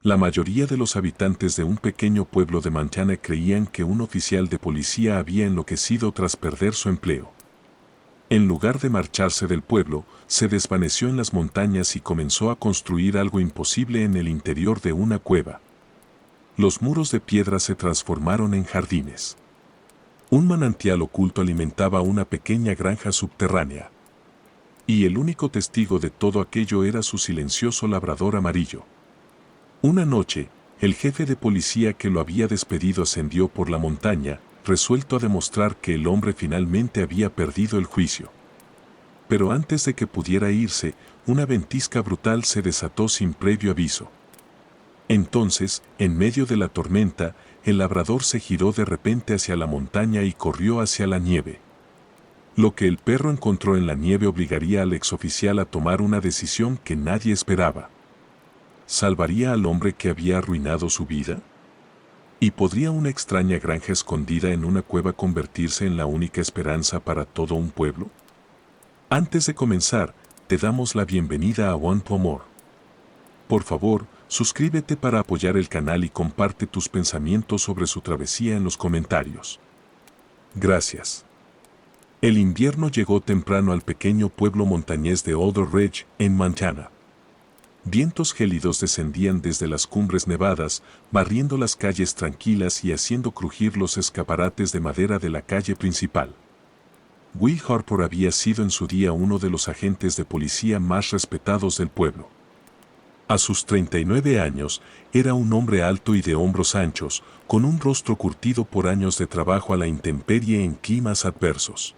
La mayoría de los habitantes de un pequeño pueblo de Montana creían que un oficial de policía había enloquecido tras perder su empleo. En lugar de marcharse del pueblo, se desvaneció en las montañas y comenzó a construir algo imposible en el interior de una cueva. Los muros de piedra se transformaron en jardines. Un manantial oculto alimentaba una pequeña granja subterránea. Y el único testigo de todo aquello era su silencioso labrador amarillo. Una noche, el jefe de policía que lo había despedido ascendió por la montaña, resuelto a demostrar que el hombre finalmente había perdido el juicio. Pero antes de que pudiera irse, una ventisca brutal se desató sin previo aviso. Entonces, en medio de la tormenta, el labrador se giró de repente hacia la montaña y corrió hacia la nieve. Lo que el perro encontró en la nieve obligaría al exoficial a tomar una decisión que nadie esperaba. ¿Salvaría al hombre que había arruinado su vida? ¿Y podría una extraña granja escondida en una cueva convertirse en la única esperanza para todo un pueblo? Antes de comenzar, te damos la bienvenida a One to More. Por favor, suscríbete para apoyar el canal y comparte tus pensamientos sobre su travesía en los comentarios. Gracias. El invierno llegó temprano al pequeño pueblo montañés de Alder Ridge, en Montana. Vientos gélidos descendían desde las cumbres nevadas, barriendo las calles tranquilas y haciendo crujir los escaparates de madera de la calle principal. Will Harper había sido en su día uno de los agentes de policía más respetados del pueblo. A sus 39 años, era un hombre alto y de hombros anchos, con un rostro curtido por años de trabajo a la intemperie en climas adversos.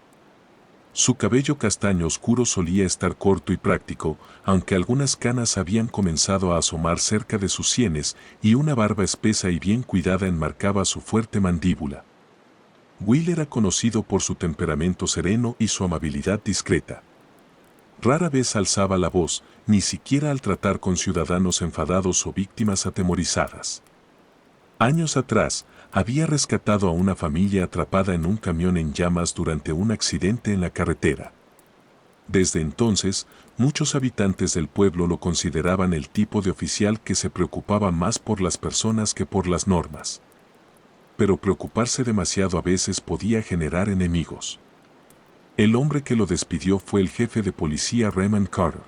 Su cabello castaño oscuro solía estar corto y práctico, aunque algunas canas habían comenzado a asomar cerca de sus sienes y una barba espesa y bien cuidada enmarcaba su fuerte mandíbula. Will era conocido por su temperamento sereno y su amabilidad discreta. Rara vez alzaba la voz, ni siquiera al tratar con ciudadanos enfadados o víctimas atemorizadas. Años atrás, había rescatado a una familia atrapada en un camión en llamas durante un accidente en la carretera. Desde entonces, muchos habitantes del pueblo lo consideraban el tipo de oficial que se preocupaba más por las personas que por las normas. Pero preocuparse demasiado a veces podía generar enemigos. El hombre que lo despidió fue el jefe de policía Raymond Carter.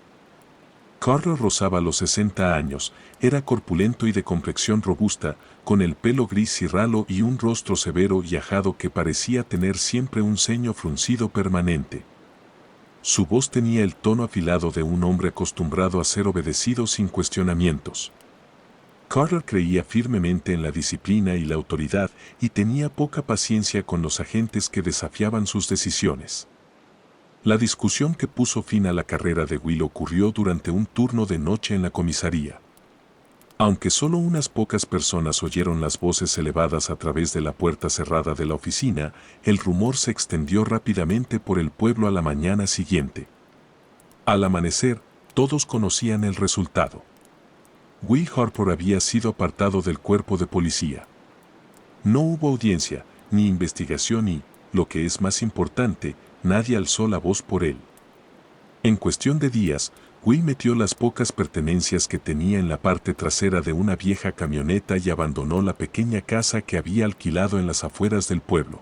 Carter rozaba los 60 años, era corpulento y de complexión robusta, con el pelo gris cirralo y un rostro severo y ajado que parecía tener siempre un ceño fruncido permanente. Su voz tenía el tono afilado de un hombre acostumbrado a ser obedecido sin cuestionamientos. Carter creía firmemente en la disciplina y la autoridad y tenía poca paciencia con los agentes que desafiaban sus decisiones. La discusión que puso fin a la carrera de Will ocurrió durante un turno de noche en la comisaría. Aunque solo unas pocas personas oyeron las voces elevadas a través de la puerta cerrada de la oficina, el rumor se extendió rápidamente por el pueblo a la mañana siguiente. Al amanecer, todos conocían el resultado. Will Harper había sido apartado del cuerpo de policía. No hubo audiencia, ni investigación y, lo que es más importante, nadie alzó la voz por él. En cuestión de días, Will metió las pocas pertenencias que tenía en la parte trasera de una vieja camioneta y abandonó la pequeña casa que había alquilado en las afueras del pueblo.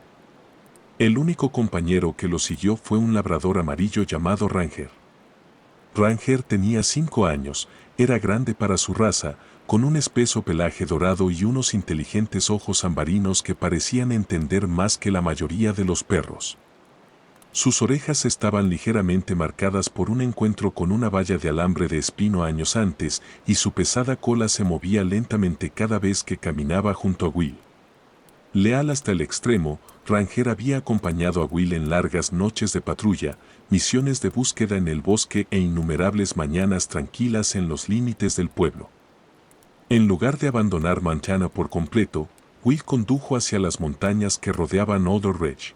El único compañero que lo siguió fue un labrador amarillo llamado Ranger. Ranger tenía 5 años, era grande para su raza, con un espeso pelaje dorado y unos inteligentes ojos ambarinos que parecían entender más que la mayoría de los perros. Sus orejas estaban ligeramente marcadas por un encuentro con una valla de alambre de espino años antes y su pesada cola se movía lentamente cada vez que caminaba junto a Will. Leal hasta el extremo, Ranger había acompañado a Will en largas noches de patrulla, misiones de búsqueda en el bosque e innumerables mañanas tranquilas en los límites del pueblo. En lugar de abandonar Montana por completo, Will condujo hacia las montañas que rodeaban Alder Ridge.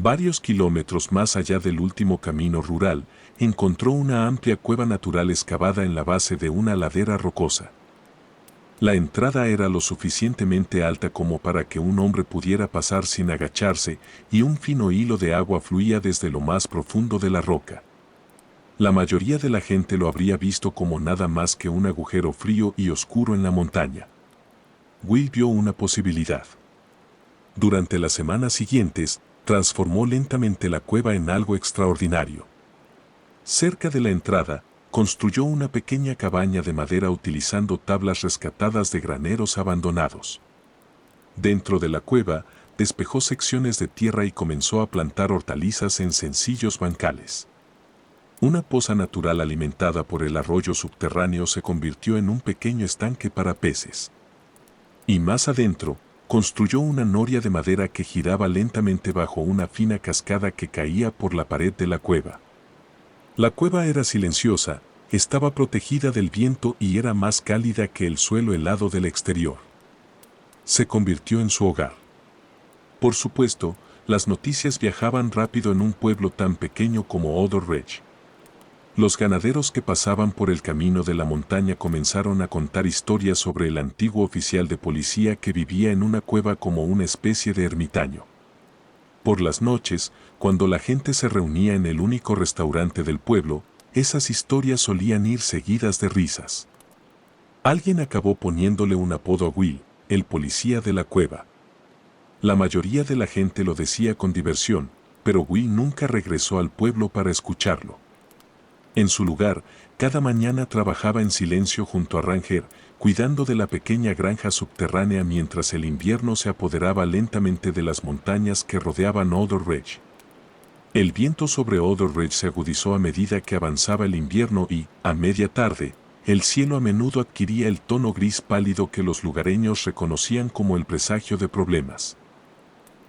Varios kilómetros más allá del último camino rural, encontró una amplia cueva natural excavada en la base de una ladera rocosa. La entrada era lo suficientemente alta como para que un hombre pudiera pasar sin agacharse, y un fino hilo de agua fluía desde lo más profundo de la roca. La mayoría de la gente lo habría visto como nada más que un agujero frío y oscuro en la montaña. Will vio una posibilidad. Durante las semanas siguientes, transformó lentamente la cueva en algo extraordinario. Cerca de la entrada, construyó una pequeña cabaña de madera utilizando tablas rescatadas de graneros abandonados. Dentro de la cueva, despejó secciones de tierra y comenzó a plantar hortalizas en sencillos bancales. Una poza natural alimentada por el arroyo subterráneo se convirtió en un pequeño estanque para peces. Y más adentro, construyó una noria de madera que giraba lentamente bajo una fina cascada que caía por la pared de la cueva. La cueva era silenciosa, estaba protegida del viento y era más cálida que el suelo helado del exterior. Se convirtió en su hogar. Por supuesto, las noticias viajaban rápido en un pueblo tan pequeño como Odor Ridge. Los ganaderos que pasaban por el camino de la montaña comenzaron a contar historias sobre el antiguo oficial de policía que vivía en una cueva como una especie de ermitaño. Por las noches, cuando la gente se reunía en el único restaurante del pueblo, esas historias solían ir seguidas de risas. Alguien acabó poniéndole un apodo a Will, el policía de la cueva. La mayoría de la gente lo decía con diversión, pero Will nunca regresó al pueblo para escucharlo. En su lugar, cada mañana trabajaba en silencio junto a Ranger, cuidando de la pequeña granja subterránea mientras el invierno se apoderaba lentamente de las montañas que rodeaban Odor Ridge. El viento sobre Odor Ridge se agudizó a medida que avanzaba el invierno y, a media tarde, el cielo a menudo adquiría el tono gris pálido que los lugareños reconocían como el presagio de problemas.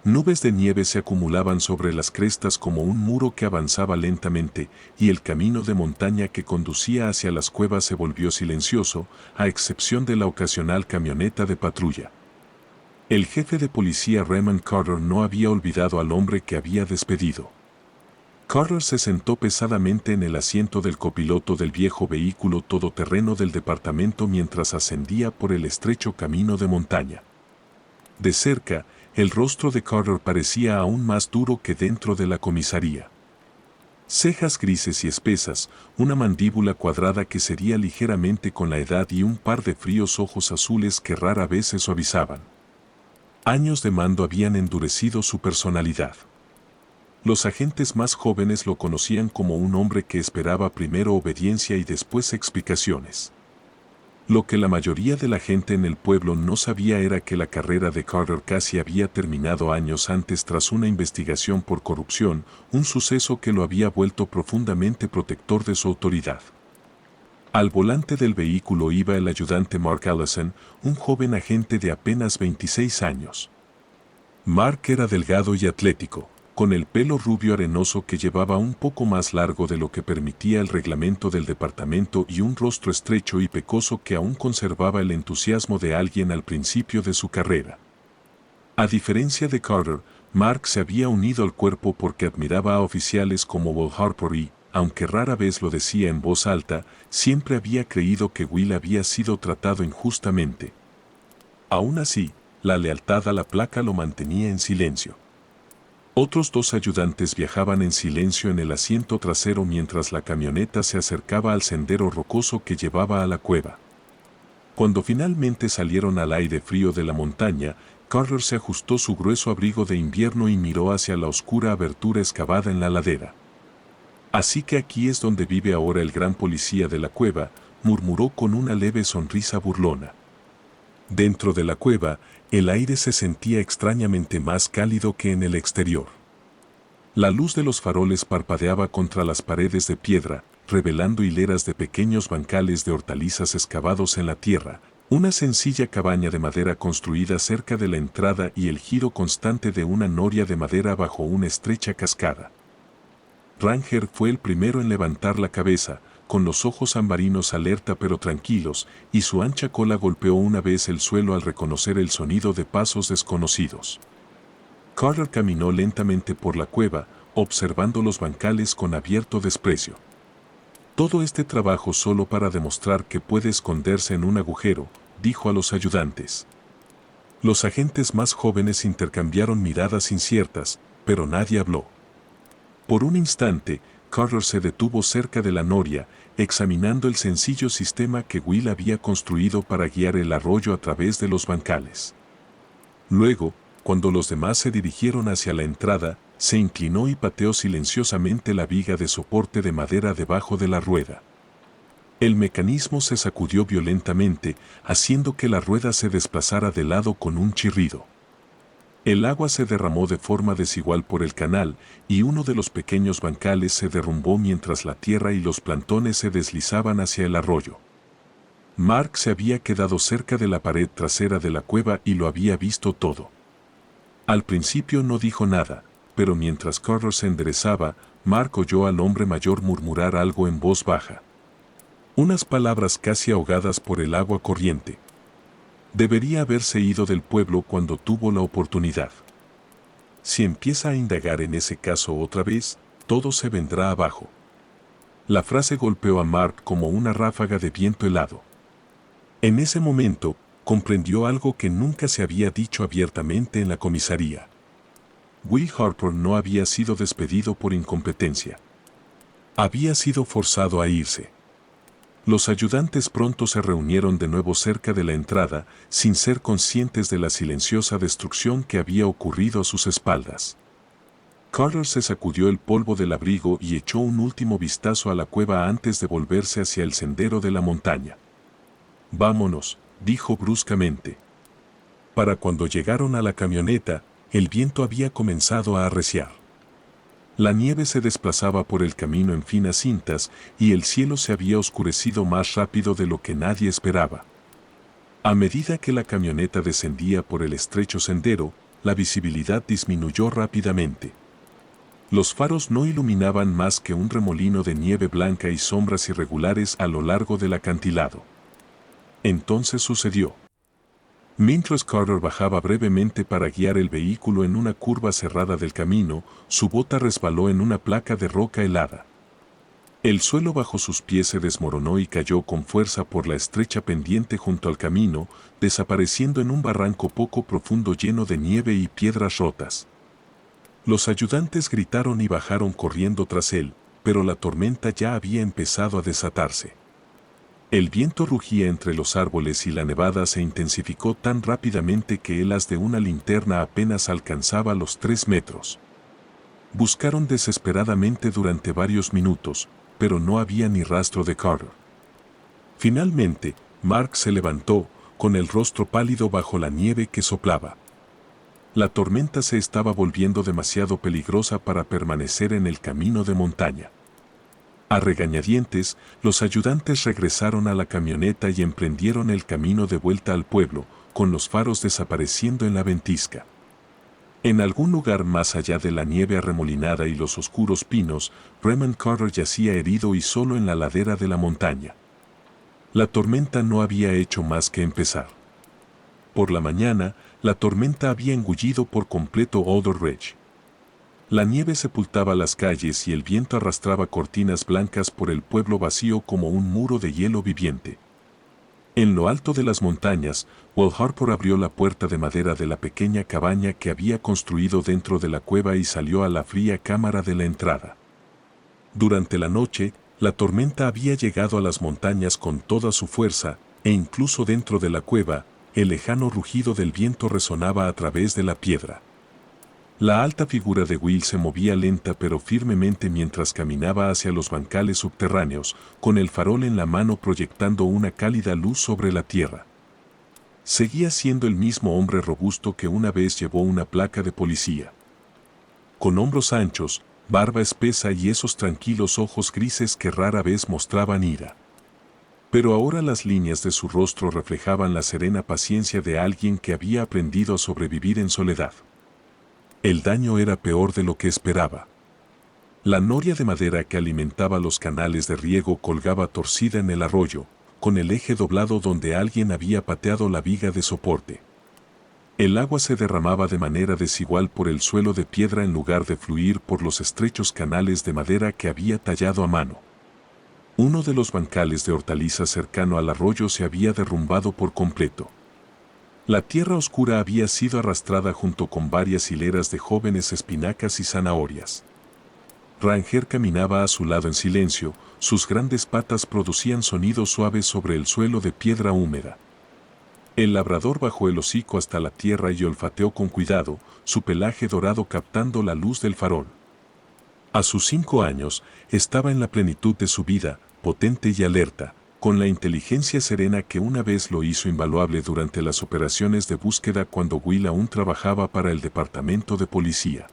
Nubes de nieve se acumulaban sobre las crestas como un muro que avanzaba lentamente, y el camino de montaña que conducía hacia las cuevas se volvió silencioso, a excepción de la ocasional camioneta de patrulla. El jefe de policía Raymond Carter no había olvidado al hombre que había despedido. Carter se sentó pesadamente en el asiento del copiloto del viejo vehículo todoterreno del departamento mientras ascendía por el estrecho camino de montaña. De cerca, el rostro de Carter parecía aún más duro que dentro de la comisaría. Cejas grises y espesas, una mandíbula cuadrada que cedía ligeramente con la edad y un par de fríos ojos azules que rara vez se suavizaban. Años de mando habían endurecido su personalidad. Los agentes más jóvenes lo conocían como un hombre que esperaba primero obediencia y después explicaciones. Lo que la mayoría de la gente en el pueblo no sabía era que la carrera de Carter casi había terminado años antes tras una investigación por corrupción, un suceso que lo había vuelto profundamente protector de su autoridad. Al volante del vehículo iba el ayudante Mark Allison, un joven agente de apenas 26 años. Mark era delgado y atlético, con el pelo rubio arenoso que llevaba un poco más largo de lo que permitía el reglamento del departamento y un rostro estrecho y pecoso que aún conservaba el entusiasmo de alguien al principio de su carrera. A diferencia de Carter, Mark se había unido al cuerpo porque admiraba a oficiales como Will Harper y, aunque rara vez lo decía en voz alta, siempre había creído que Will había sido tratado injustamente. Aún así, la lealtad a la placa lo mantenía en silencio. Otros dos ayudantes viajaban en silencio en el asiento trasero mientras la camioneta se acercaba al sendero rocoso que llevaba a la cueva. Cuando finalmente salieron al aire frío de la montaña, Carter se ajustó su grueso abrigo de invierno y miró hacia la oscura abertura excavada en la ladera. «Así que aquí es donde vive ahora el gran policía de la cueva», murmuró con una leve sonrisa burlona. Dentro de la cueva, el aire se sentía extrañamente más cálido que en el exterior. La luz de los faroles parpadeaba contra las paredes de piedra, revelando hileras de pequeños bancales de hortalizas excavados en la tierra, una sencilla cabaña de madera construida cerca de la entrada y el giro constante de una noria de madera bajo una estrecha cascada. Ranger fue el primero en levantar la cabeza, con los ojos ambarinos alerta pero tranquilos, y su ancha cola golpeó una vez el suelo al reconocer el sonido de pasos desconocidos. Carter caminó lentamente por la cueva, observando los bancales con abierto desprecio. «Todo este trabajo solo para demostrar que puede esconderse en un agujero», dijo a los ayudantes. Los agentes más jóvenes intercambiaron miradas inciertas, pero nadie habló. Por un instante, Carter se detuvo cerca de la noria, examinando el sencillo sistema que Will había construido para guiar el arroyo a través de los bancales. Luego, cuando los demás se dirigieron hacia la entrada, se inclinó y pateó silenciosamente la viga de soporte de madera debajo de la rueda. El mecanismo se sacudió violentamente, haciendo que la rueda se desplazara de lado con un chirrido. El agua se derramó de forma desigual por el canal, y uno de los pequeños bancales se derrumbó mientras la tierra y los plantones se deslizaban hacia el arroyo. Mark se había quedado cerca de la pared trasera de la cueva y lo había visto todo. Al principio no dijo nada, pero mientras Carter se enderezaba, Mark oyó al hombre mayor murmurar algo en voz baja. Unas palabras casi ahogadas por el agua corriente. Debería haberse ido del pueblo cuando tuvo la oportunidad. Si empieza a indagar en ese caso otra vez, todo se vendrá abajo. La frase golpeó a Mark como una ráfaga de viento helado. En ese momento, comprendió algo que nunca se había dicho abiertamente en la comisaría. Will Harper no había sido despedido por incompetencia. Había sido forzado a irse. Los ayudantes pronto se reunieron de nuevo cerca de la entrada, sin ser conscientes de la silenciosa destrucción que había ocurrido a sus espaldas. Carter se sacudió el polvo del abrigo y echó un último vistazo a la cueva antes de volverse hacia el sendero de la montaña. «Vámonos», dijo bruscamente. Para cuando llegaron a la camioneta, el viento había comenzado a arreciar. La nieve se desplazaba por el camino en finas cintas y el cielo se había oscurecido más rápido de lo que nadie esperaba. A medida que la camioneta descendía por el estrecho sendero, la visibilidad disminuyó rápidamente. Los faros no iluminaban más que un remolino de nieve blanca y sombras irregulares a lo largo del acantilado. Entonces sucedió. Mientras Carter bajaba brevemente para guiar el vehículo en una curva cerrada del camino, su bota resbaló en una placa de roca helada. El suelo bajo sus pies se desmoronó y cayó con fuerza por la estrecha pendiente junto al camino, desapareciendo en un barranco poco profundo lleno de nieve y piedras rotas. Los ayudantes gritaron y bajaron corriendo tras él, pero la tormenta ya había empezado a desatarse. El viento rugía entre los árboles y la nevada se intensificó tan rápidamente que el haz de una linterna apenas alcanzaba los 3 metros. Buscaron desesperadamente durante varios minutos, pero no había ni rastro de Carter. Finalmente, Mark se levantó, con el rostro pálido bajo la nieve que soplaba. La tormenta se estaba volviendo demasiado peligrosa para permanecer en el camino de montaña. A regañadientes, los ayudantes regresaron a la camioneta y emprendieron el camino de vuelta al pueblo, con los faros desapareciendo en la ventisca. En algún lugar más allá de la nieve arremolinada y los oscuros pinos, Raymond Carter yacía herido y solo en la ladera de la montaña. La tormenta no había hecho más que empezar. Por la mañana, la tormenta había engullido por completo Alder Ridge. La nieve sepultaba las calles y el viento arrastraba cortinas blancas por el pueblo vacío como un muro de hielo viviente. En lo alto de las montañas, Will Harper abrió la puerta de madera de la pequeña cabaña que había construido dentro de la cueva y salió a la fría cámara de la entrada. Durante la noche, la tormenta había llegado a las montañas con toda su fuerza, e incluso dentro de la cueva, el lejano rugido del viento resonaba a través de la piedra. La alta figura de Will se movía lenta pero firmemente mientras caminaba hacia los bancales subterráneos, con el farol en la mano proyectando una cálida luz sobre la tierra. Seguía siendo el mismo hombre robusto que una vez llevó una placa de policía. Con hombros anchos, barba espesa y esos tranquilos ojos grises que rara vez mostraban ira. Pero ahora las líneas de su rostro reflejaban la serena paciencia de alguien que había aprendido a sobrevivir en soledad. El daño era peor de lo que esperaba. La noria de madera que alimentaba los canales de riego colgaba torcida en el arroyo, con el eje doblado donde alguien había pateado la viga de soporte. El agua se derramaba de manera desigual por el suelo de piedra en lugar de fluir por los estrechos canales de madera que había tallado a mano. Uno de los bancales de hortalizas cercano al arroyo se había derrumbado por completo. La tierra oscura había sido arrastrada junto con varias hileras de jóvenes espinacas y zanahorias. Ranger caminaba a su lado en silencio, sus grandes patas producían sonidos suaves sobre el suelo de piedra húmeda. El labrador bajó el hocico hasta la tierra y olfateó con cuidado, su pelaje dorado captando la luz del farol. A sus 5 años, estaba en la plenitud de su vida, potente y alerta, con la inteligencia serena que una vez lo hizo invaluable durante las operaciones de búsqueda cuando Will aún trabajaba para el departamento de policía.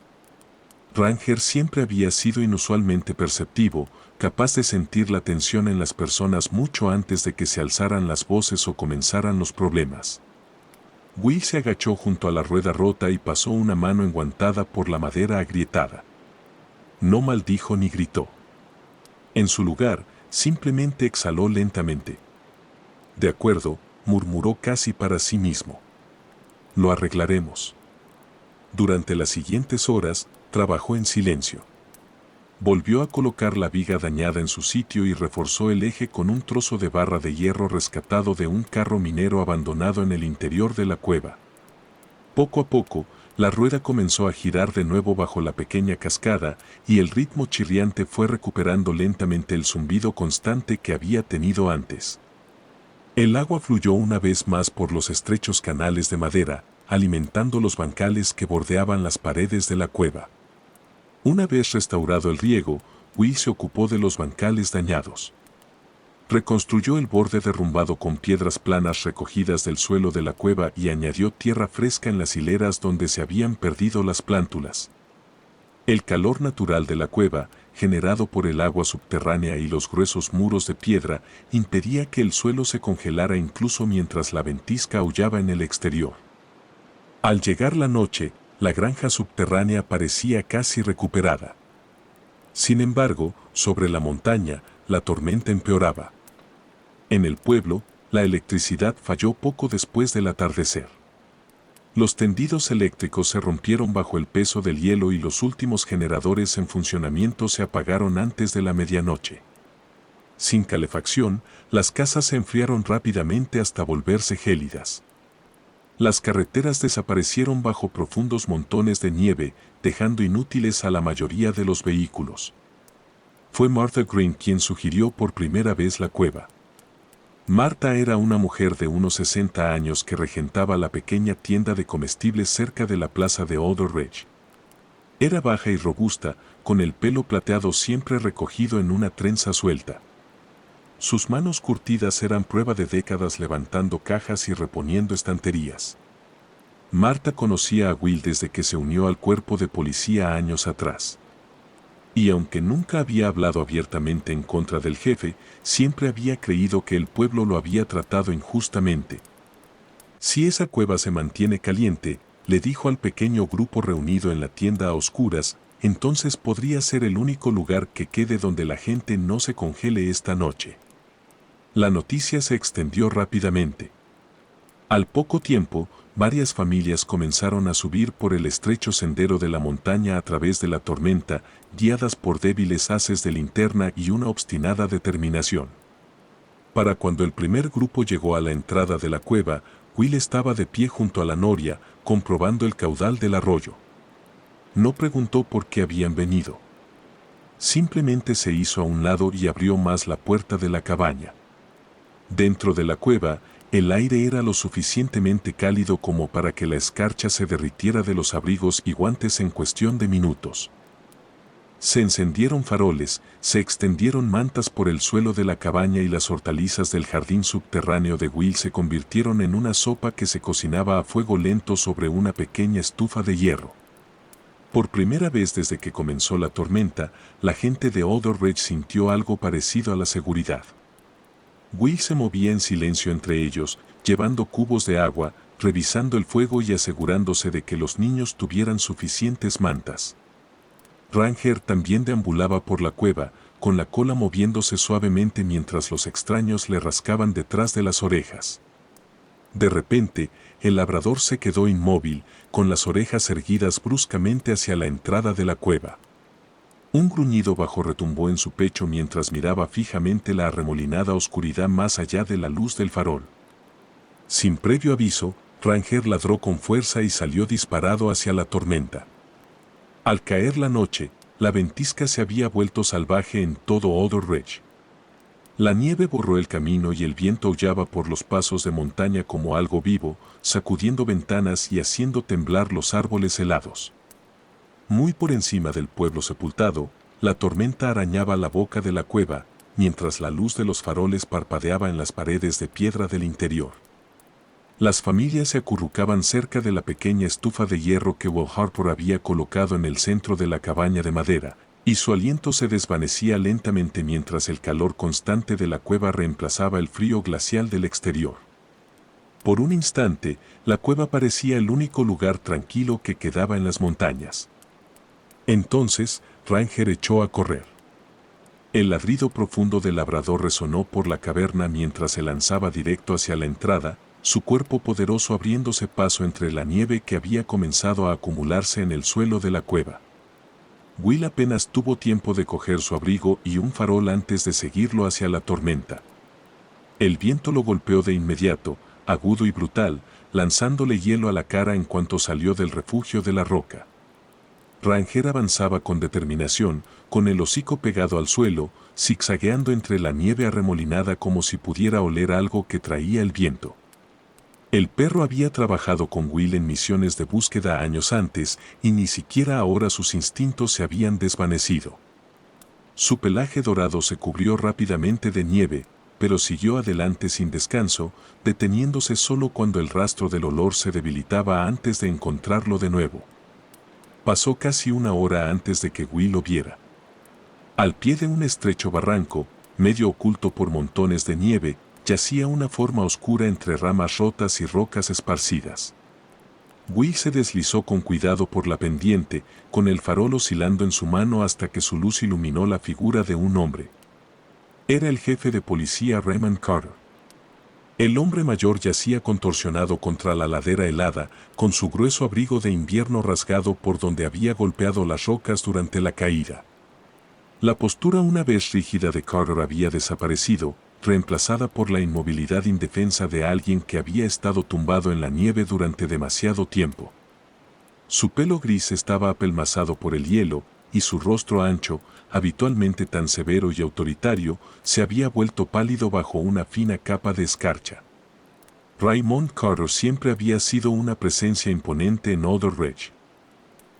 Ranger siempre había sido inusualmente perceptivo, capaz de sentir la tensión en las personas mucho antes de que se alzaran las voces o comenzaran los problemas. Will se agachó junto a la rueda rota y pasó una mano enguantada por la madera agrietada. No maldijo ni gritó. En su lugar, simplemente exhaló lentamente. De acuerdo, murmuró casi para sí mismo. Lo arreglaremos. Durante las siguientes horas, trabajó en silencio. Volvió a colocar la viga dañada en su sitio y reforzó el eje con un trozo de barra de hierro rescatado de un carro minero abandonado en el interior de la cueva. Poco a poco, la rueda comenzó a girar de nuevo bajo la pequeña cascada y el ritmo chirriante fue recuperando lentamente el zumbido constante que había tenido antes. El agua fluyó una vez más por los estrechos canales de madera, alimentando los bancales que bordeaban las paredes de la cueva. Una vez restaurado el riego, Will se ocupó de los bancales dañados. Reconstruyó el borde derrumbado con piedras planas recogidas del suelo de la cueva y añadió tierra fresca en las hileras donde se habían perdido las plántulas. El calor natural de la cueva, generado por el agua subterránea y los gruesos muros de piedra, impedía que el suelo se congelara incluso mientras la ventisca aullaba en el exterior. Al llegar la noche, la granja subterránea parecía casi recuperada. Sin embargo, sobre la montaña, la tormenta empeoraba. En el pueblo, la electricidad falló poco después del atardecer. Los tendidos eléctricos se rompieron bajo el peso del hielo y los últimos generadores en funcionamiento se apagaron antes de la medianoche. Sin calefacción, las casas se enfriaron rápidamente hasta volverse gélidas. Las carreteras desaparecieron bajo profundos montones de nieve, dejando inútiles a la mayoría de los vehículos. Fue Martha Green quien sugirió por primera vez la cueva. Martha era una mujer de unos 60 años que regentaba la pequeña tienda de comestibles cerca de la plaza de Alder Ridge. Era baja y robusta, con el pelo plateado siempre recogido en una trenza suelta. Sus manos curtidas eran prueba de décadas levantando cajas y reponiendo estanterías. Martha conocía a Will desde que se unió al cuerpo de policía años atrás. Y aunque nunca había hablado abiertamente en contra del jefe, siempre había creído que el pueblo lo había tratado injustamente. Si esa cueva se mantiene caliente, le dijo al pequeño grupo reunido en la tienda a oscuras, entonces podría ser el único lugar que quede donde la gente no se congele esta noche. La noticia se extendió rápidamente. Al poco tiempo, varias familias comenzaron a subir por el estrecho sendero de la montaña a través de la tormenta, guiadas por débiles haces de linterna y una obstinada determinación. Para cuando el primer grupo llegó a la entrada de la cueva, Will estaba de pie junto a la noria, comprobando el caudal del arroyo. No preguntó por qué habían venido. Simplemente se hizo a un lado y abrió más la puerta de la cabaña. Dentro de la cueva, el aire era lo suficientemente cálido como para que la escarcha se derritiera de los abrigos y guantes en cuestión de minutos. Se encendieron faroles, se extendieron mantas por el suelo de la cabaña y las hortalizas del jardín subterráneo de Will se convirtieron en una sopa que se cocinaba a fuego lento sobre una pequeña estufa de hierro. Por primera vez desde que comenzó la tormenta, la gente de Alder Ridge sintió algo parecido a la seguridad. Will se movía en silencio entre ellos, llevando cubos de agua, revisando el fuego y asegurándose de que los niños tuvieran suficientes mantas. Ranger también deambulaba por la cueva, con la cola moviéndose suavemente mientras los extraños le rascaban detrás de las orejas. De repente, el labrador se quedó inmóvil, con las orejas erguidas bruscamente hacia la entrada de la cueva. Un gruñido bajo retumbó en su pecho mientras miraba fijamente la arremolinada oscuridad más allá de la luz del farol. Sin previo aviso, Ranger ladró con fuerza y salió disparado hacia la tormenta. Al caer la noche, la ventisca se había vuelto salvaje en todo Alder Ridge. La nieve borró el camino y el viento aullaba por los pasos de montaña como algo vivo, sacudiendo ventanas y haciendo temblar los árboles helados. Muy por encima del pueblo sepultado, la tormenta arañaba la boca de la cueva, mientras la luz de los faroles parpadeaba en las paredes de piedra del interior. Las familias se acurrucaban cerca de la pequeña estufa de hierro que Will Harper había colocado en el centro de la cabaña de madera, y su aliento se desvanecía lentamente mientras el calor constante de la cueva reemplazaba el frío glacial del exterior. Por un instante, la cueva parecía el único lugar tranquilo que quedaba en las montañas. Entonces, Ranger echó a correr. El ladrido profundo del labrador resonó por la caverna mientras se lanzaba directo hacia la entrada, su cuerpo poderoso abriéndose paso entre la nieve que había comenzado a acumularse en el suelo de la cueva. Will apenas tuvo tiempo de coger su abrigo y un farol antes de seguirlo hacia la tormenta. El viento lo golpeó de inmediato, agudo y brutal, lanzándole hielo a la cara en cuanto salió del refugio de la roca. Ranger avanzaba con determinación, con el hocico pegado al suelo, zigzagueando entre la nieve arremolinada como si pudiera oler algo que traía el viento. El perro había trabajado con Will en misiones de búsqueda años antes y ni siquiera ahora sus instintos se habían desvanecido. Su pelaje dorado se cubrió rápidamente de nieve, pero siguió adelante sin descanso, deteniéndose solo cuando el rastro del olor se debilitaba antes de encontrarlo de nuevo. Pasó casi una hora antes de que Will lo viera. Al pie de un estrecho barranco, medio oculto por montones de nieve, yacía una forma oscura entre ramas rotas y rocas esparcidas. Will se deslizó con cuidado por la pendiente, con el farol oscilando en su mano hasta que su luz iluminó la figura de un hombre. Era el jefe de policía Raymond Carter. El hombre mayor yacía contorsionado contra la ladera helada, con su grueso abrigo de invierno rasgado por donde había golpeado las rocas durante la caída. La postura una vez rígida de Carter había desaparecido, reemplazada por la inmovilidad indefensa de alguien que había estado tumbado en la nieve durante demasiado tiempo. Su pelo gris estaba apelmazado por el hielo, y su rostro ancho, habitualmente tan severo y autoritario, se había vuelto pálido bajo una fina capa de escarcha. Raymond Carter siempre había sido una presencia imponente en Alder Ridge.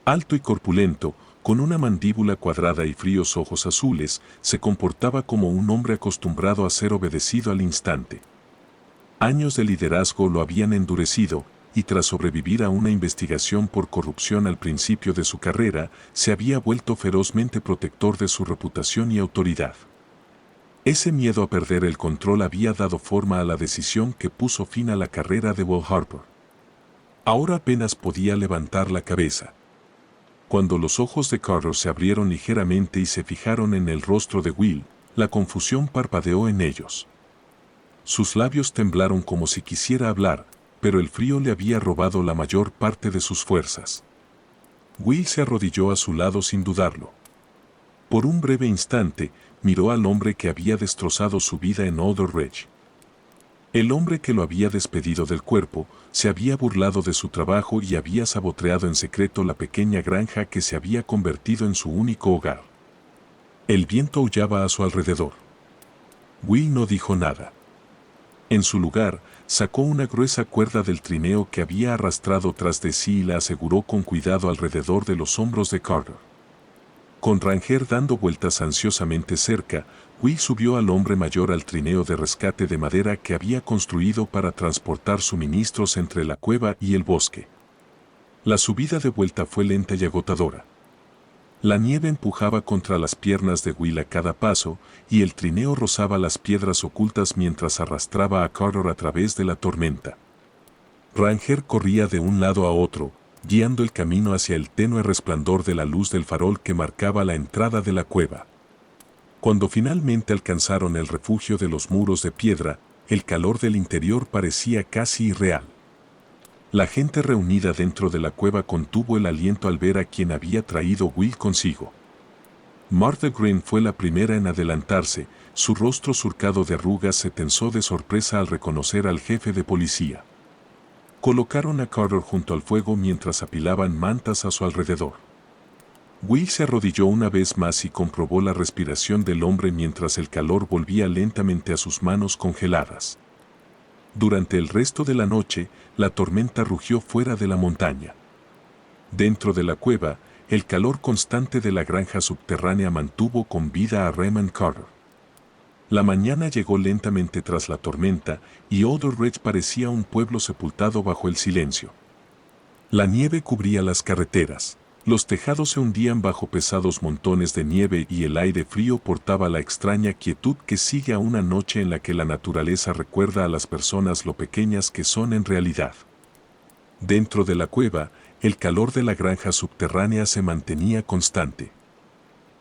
Alto y corpulento, con una mandíbula cuadrada y fríos ojos azules, se comportaba como un hombre acostumbrado a ser obedecido al instante. Años de liderazgo lo habían endurecido, y tras sobrevivir a una investigación por corrupción al principio de su carrera, se había vuelto ferozmente protector de su reputación y autoridad. Ese miedo a perder el control había dado forma a la decisión que puso fin a la carrera de Will Harper. Ahora apenas podía levantar la cabeza. Cuando los ojos de Carter se abrieron ligeramente y se fijaron en el rostro de Will, la confusión parpadeó en ellos. Sus labios temblaron como si quisiera hablar, pero el frío le había robado la mayor parte de sus fuerzas. Will se arrodilló a su lado sin dudarlo. Por un breve instante, miró al hombre que había destrozado su vida en Alder Ridge. El hombre que lo había despedido del cuerpo, se había burlado de su trabajo y había saboteado en secreto la pequeña granja que se había convertido en su único hogar. El viento aullaba a su alrededor. Will no dijo nada. En su lugar, sacó una gruesa cuerda del trineo que había arrastrado tras de sí y la aseguró con cuidado alrededor de los hombros de Carter. Con Ranger dando vueltas ansiosamente cerca, Will subió al hombre mayor al trineo de rescate de madera que había construido para transportar suministros entre la cueva y el bosque. La subida de vuelta fue lenta y agotadora. La nieve empujaba contra las piernas de Will a cada paso, y el trineo rozaba las piedras ocultas mientras arrastraba a Carter a través de la tormenta. Ranger corría de un lado a otro, guiando el camino hacia el tenue resplandor de la luz del farol que marcaba la entrada de la cueva. Cuando finalmente alcanzaron el refugio de los muros de piedra, el calor del interior parecía casi irreal. La gente reunida dentro de la cueva contuvo el aliento al ver a quien había traído Will consigo. Martha Green fue la primera en adelantarse, su rostro surcado de arrugas se tensó de sorpresa al reconocer al jefe de policía. Colocaron a Carter junto al fuego mientras apilaban mantas a su alrededor. Will se arrodilló una vez más y comprobó la respiración del hombre mientras el calor volvía lentamente a sus manos congeladas. Durante el resto de la noche, la tormenta rugió fuera de la montaña. Dentro de la cueva, el calor constante de la granja subterránea mantuvo con vida a Raymond Carter. La mañana llegó lentamente tras la tormenta y Alder Ridge parecía un pueblo sepultado bajo el silencio. La nieve cubría las carreteras. Los tejados se hundían bajo pesados montones de nieve y el aire frío portaba la extraña quietud que sigue a una noche en la que la naturaleza recuerda a las personas lo pequeñas que son en realidad. Dentro de la cueva, el calor de la granja subterránea se mantenía constante.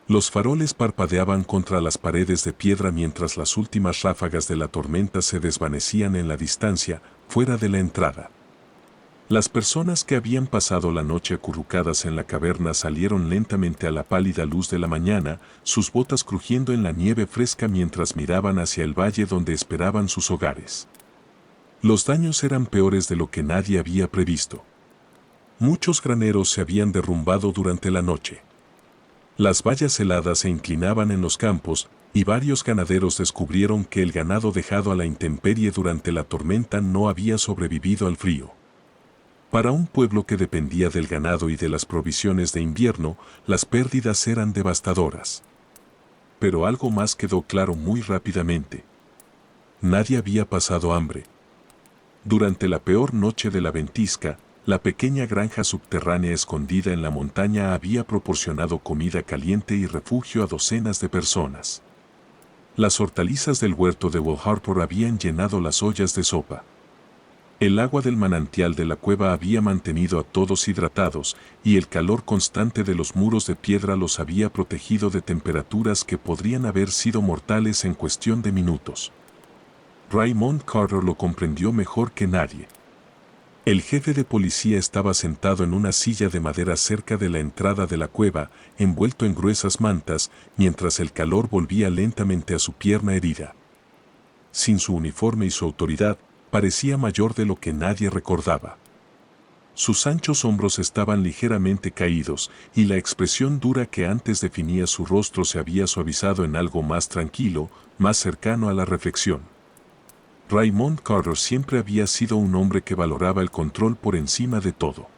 Los faroles parpadeaban contra las paredes de piedra mientras las últimas ráfagas de la tormenta se desvanecían en la distancia, fuera de la entrada. Las personas que habían pasado la noche acurrucadas en la caverna salieron lentamente a la pálida luz de la mañana, sus botas crujiendo en la nieve fresca mientras miraban hacia el valle donde esperaban sus hogares. Los daños eran peores de lo que nadie había previsto. Muchos graneros se habían derrumbado durante la noche. Las vallas heladas se inclinaban en los campos, y varios ganaderos descubrieron que el ganado dejado a la intemperie durante la tormenta no había sobrevivido al frío. Para un pueblo que dependía del ganado y de las provisiones de invierno, las pérdidas eran devastadoras. Pero algo más quedó claro muy rápidamente. Nadie había pasado hambre. Durante la peor noche de la ventisca, la pequeña granja subterránea escondida en la montaña había proporcionado comida caliente y refugio a docenas de personas. Las hortalizas del huerto de Will Harper habían llenado las ollas de sopa. El agua del manantial de la cueva había mantenido a todos hidratados, y el calor constante de los muros de piedra los había protegido de temperaturas que podrían haber sido mortales en cuestión de minutos. Raymond Carter lo comprendió mejor que nadie. El jefe de policía estaba sentado en una silla de madera cerca de la entrada de la cueva, envuelto en gruesas mantas, mientras el calor volvía lentamente a su pierna herida. Sin su uniforme y su autoridad, parecía mayor de lo que nadie recordaba. Sus anchos hombros estaban ligeramente caídos, y la expresión dura que antes definía su rostro se había suavizado en algo más tranquilo, más cercano a la reflexión. Raymond Carter siempre había sido un hombre que valoraba el control por encima de todo.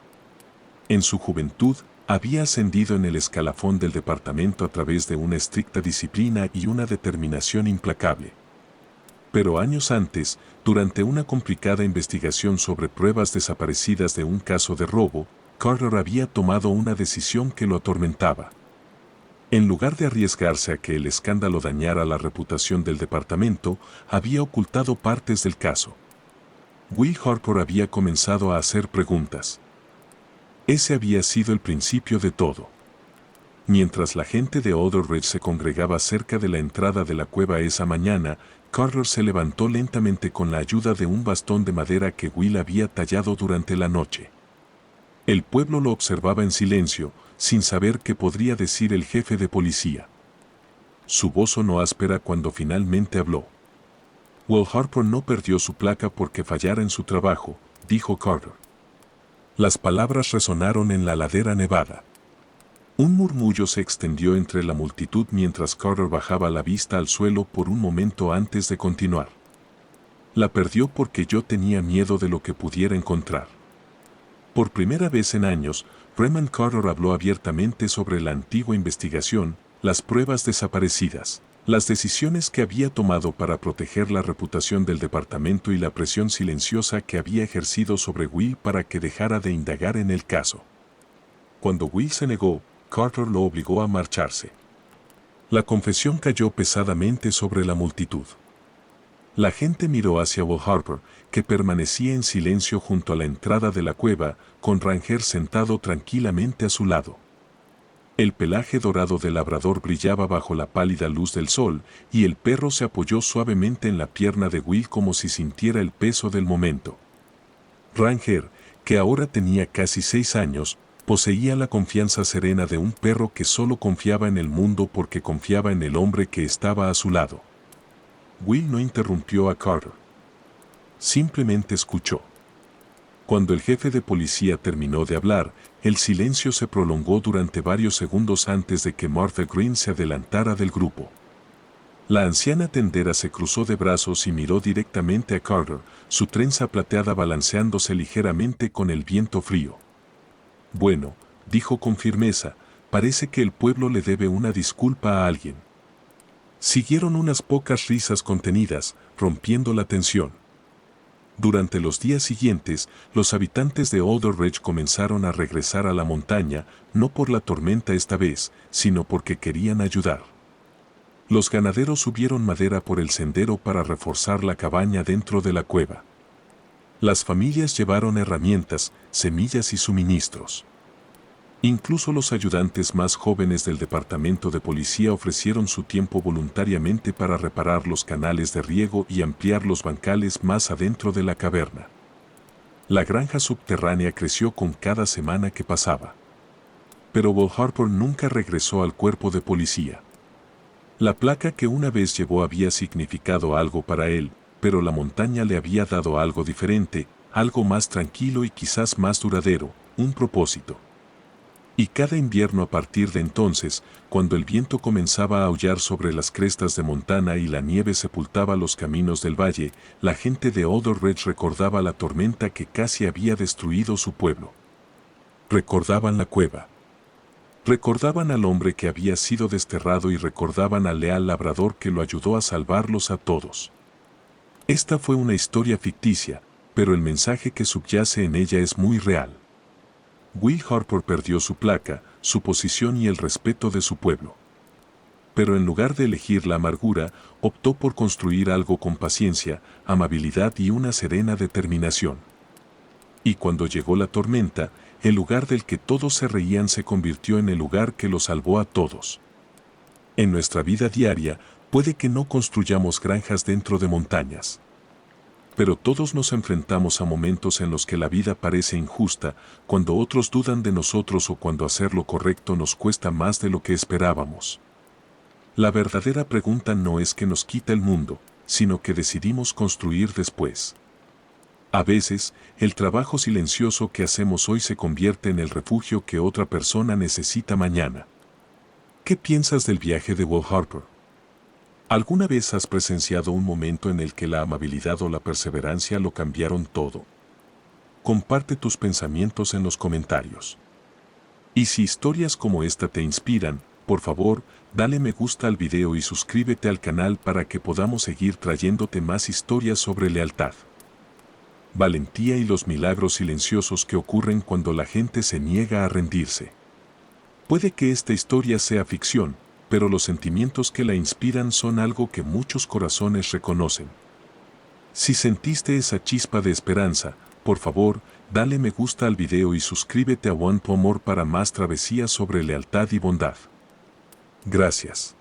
En su juventud, había ascendido en el escalafón del departamento a través de una estricta disciplina y una determinación implacable. Pero años antes, durante una complicada investigación sobre pruebas desaparecidas de un caso de robo, Carter había tomado una decisión que lo atormentaba. En lugar de arriesgarse a que el escándalo dañara la reputación del departamento, había ocultado partes del caso. Will Harper había comenzado a hacer preguntas. Ese había sido el principio de todo. Mientras la gente de Alder Ridge se congregaba cerca de la entrada de la cueva esa mañana, Carter se levantó lentamente con la ayuda de un bastón de madera que Will había tallado durante la noche. El pueblo lo observaba en silencio, sin saber qué podría decir el jefe de policía. Su voz sonó áspera cuando finalmente habló. Will Harper no perdió su placa porque fallara en su trabajo, dijo Carter. Las palabras resonaron en la ladera nevada. Un murmullo se extendió entre la multitud mientras Carter bajaba la vista al suelo por un momento antes de continuar. La perdió porque yo tenía miedo de lo que pudiera encontrar. Por primera vez en años, Raymond Carter habló abiertamente sobre la antigua investigación, las pruebas desaparecidas, las decisiones que había tomado para proteger la reputación del departamento y la presión silenciosa que había ejercido sobre Will para que dejara de indagar en el caso. Cuando Will se negó, Carter lo obligó a marcharse. La confesión cayó pesadamente sobre la multitud. La gente miró hacia Will Harper, que permanecía en silencio junto a la entrada de la cueva, con Ranger sentado tranquilamente a su lado. El pelaje dorado del labrador brillaba bajo la pálida luz del sol, y el perro se apoyó suavemente en la pierna de Will como si sintiera el peso del momento. Ranger, que ahora tenía casi 6 años, poseía la confianza serena de un perro que solo confiaba en el mundo porque confiaba en el hombre que estaba a su lado. Will no interrumpió a Carter. Simplemente escuchó. Cuando el jefe de policía terminó de hablar, el silencio se prolongó durante varios segundos antes de que Martha Green se adelantara del grupo. La anciana tendera se cruzó de brazos y miró directamente a Carter, su trenza plateada balanceándose ligeramente con el viento frío. Bueno, dijo con firmeza, parece que el pueblo le debe una disculpa a alguien. Siguieron unas pocas risas contenidas, rompiendo la tensión. Durante los días siguientes, los habitantes de Alder Ridge comenzaron a regresar a la montaña, no por la tormenta esta vez, sino porque querían ayudar. Los ganaderos subieron madera por el sendero para reforzar la cabaña dentro de la cueva. Las familias llevaron herramientas, semillas y suministros. Incluso los ayudantes más jóvenes del departamento de policía ofrecieron su tiempo voluntariamente para reparar los canales de riego y ampliar los bancales más adentro de la caverna. La granja subterránea creció con cada semana que pasaba. Pero Will Harper nunca regresó al cuerpo de policía. La placa que una vez llevó había significado algo para él, pero la montaña le había dado algo diferente, algo más tranquilo y quizás más duradero, un propósito. Y cada invierno a partir de entonces, cuando el viento comenzaba a aullar sobre las crestas de Montana y la nieve sepultaba los caminos del valle, la gente de Alder Ridge recordaba la tormenta que casi había destruido su pueblo. Recordaban la cueva. Recordaban al hombre que había sido desterrado y recordaban al leal labrador que lo ayudó a salvarlos a todos. Esta fue una historia ficticia, pero el mensaje que subyace en ella es muy real. Will Harper perdió su placa, su posición y el respeto de su pueblo. Pero en lugar de elegir la amargura, optó por construir algo con paciencia, amabilidad y una serena determinación. Y cuando llegó la tormenta, el lugar del que todos se reían se convirtió en el lugar que lo salvó a todos. En nuestra vida diaria, puede que no construyamos granjas dentro de montañas. Pero todos nos enfrentamos a momentos en los que la vida parece injusta, cuando otros dudan de nosotros o cuando hacer lo correcto nos cuesta más de lo que esperábamos. La verdadera pregunta no es qué nos quita el mundo, sino que decidimos construir después. A veces, el trabajo silencioso que hacemos hoy se convierte en el refugio que otra persona necesita mañana. ¿Qué piensas del viaje de Will Harper? ¿Alguna vez has presenciado un momento en el que la amabilidad o la perseverancia lo cambiaron todo? Comparte tus pensamientos en los comentarios. Y si historias como esta te inspiran, por favor, dale me gusta al video y suscríbete al canal para que podamos seguir trayéndote más historias sobre lealtad, valentía y los milagros silenciosos que ocurren cuando la gente se niega a rendirse. Puede que esta historia sea ficción, pero los sentimientos que la inspiran son algo que muchos corazones reconocen. Si sentiste esa chispa de esperanza, por favor, dale me gusta al video y suscríbete a One More para más travesías sobre lealtad y bondad. Gracias.